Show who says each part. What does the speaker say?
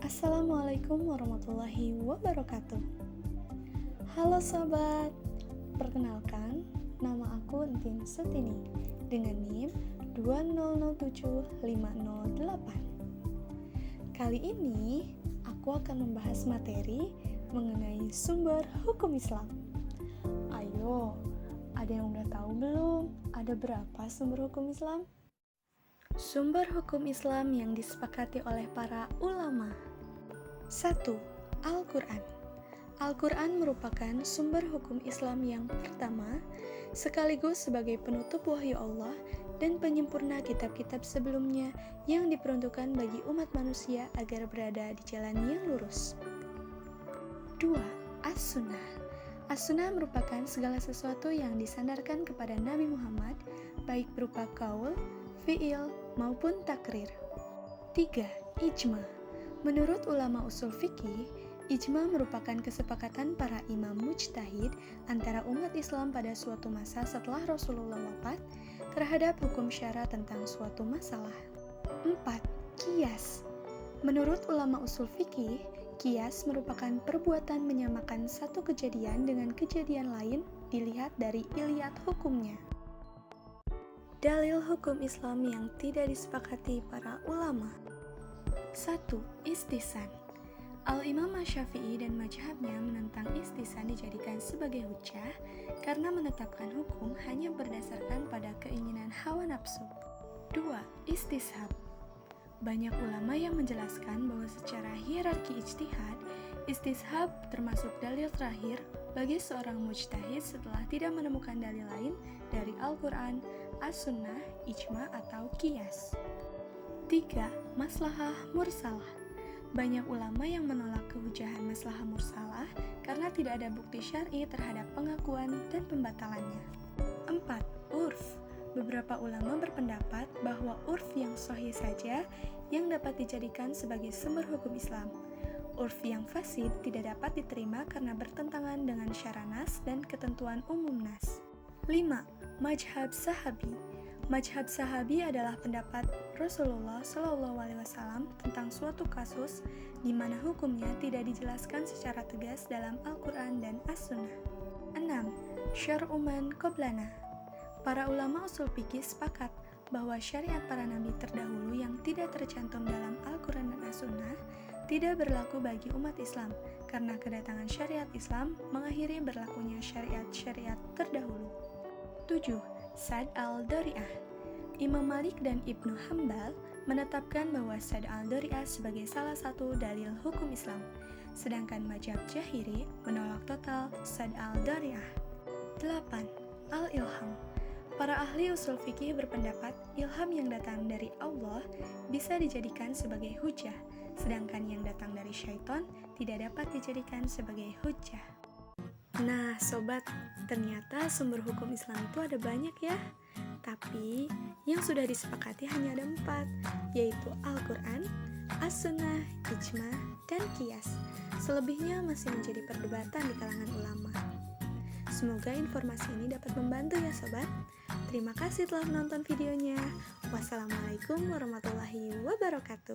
Speaker 1: Assalamualaikum warahmatullahi wabarakatuh. Halo sobat, perkenalkan nama aku Entin Sutini dengan NIM 2007508. Kali ini aku akan membahas materi mengenai sumber hukum Islam. Ayo, ada yang udah tahu belum? Ada berapa sumber hukum Islam? Sumber hukum Islam yang disepakati oleh para ulama. 1. Al-Quran. Al-Quran merupakan sumber hukum Islam yang pertama, sekaligus sebagai penutup wahyu Allah dan penyempurna kitab-kitab sebelumnya yang diperuntukkan bagi umat manusia agar berada di jalan yang lurus. 2. As-Sunnah. As-Sunnah merupakan segala sesuatu yang disandarkan kepada Nabi Muhammad, baik berupa qaul, fi'il, maupun takrir. 3. Ijma. Menurut ulama usul fikih, ijma merupakan kesepakatan para imam mujtahid antara umat Islam pada suatu masa setelah Rasulullah wafat terhadap hukum syara tentang suatu masalah. 4. Qiyas. Menurut ulama usul fikih, qiyas merupakan perbuatan menyamakan satu kejadian dengan kejadian lain dilihat dari iliat hukumnya. Dalil hukum Islam yang tidak disepakati para ulama. 1. Istihsan. Al-Imam Asy-Syafi'i dan mazhabnya menentang istihsan dijadikan sebagai hujjah karena menetapkan hukum hanya berdasarkan pada keinginan hawa nafsu. 2. Istishab. Banyak ulama yang menjelaskan bahwa secara hierarki ijtihad, istishab termasuk dalil terakhir bagi seorang mujtahid setelah tidak menemukan dalil lain dari Al-Quran, As-Sunnah, Ijma, atau Qiyas. 3. Maslahah mursalah. Banyak ulama yang menolak kehujahan maslahah mursalah karena tidak ada bukti syar'i terhadap pengakuan dan pembatalannya. 4. Urf. Beberapa ulama berpendapat bahwa urf yang sahih saja yang dapat dijadikan sebagai sumber hukum Islam. Urf yang fasid tidak dapat diterima karena bertentangan dengan syara nas dan ketentuan umum nas. 5. Mazhab sahabi. Mazhab sahabi adalah pendapat Rasulullah SAW tentang suatu kasus di mana hukumnya tidak dijelaskan secara tegas dalam Al-Quran dan As-Sunnah. 6. Syar'u man qablana. Para ulama usul fikih sepakat bahwa syariat para nabi terdahulu yang tidak tercantum dalam Al-Quran dan As-Sunnah tidak berlaku bagi umat Islam karena kedatangan syariat Islam mengakhiri berlakunya syariat-syariat terdahulu. 7. Sad al-Dari'ah. Imam Malik dan Ibnu Hambal menetapkan bahwa Sad al-Dari'ah sebagai salah satu dalil hukum Islam, sedangkan mazhab Jahiri menolak total Sad al-Dari'ah. 8. Al-Ilham. Para ahli usul fikih berpendapat ilham yang datang dari Allah bisa dijadikan sebagai hujjah, sedangkan yang datang dari syaitan tidak dapat dijadikan sebagai hujjah. Nah sobat, ternyata sumber hukum Islam itu ada banyak ya. Tapi yang sudah disepakati hanya ada 4, yaitu Al-Quran, As-Sunnah, Ijma, dan Qiyas. Selebihnya masih menjadi perdebatan di kalangan ulama. Semoga informasi ini dapat membantu ya sobat. Terima kasih telah menonton videonya. Wassalamualaikum warahmatullahi wabarakatuh.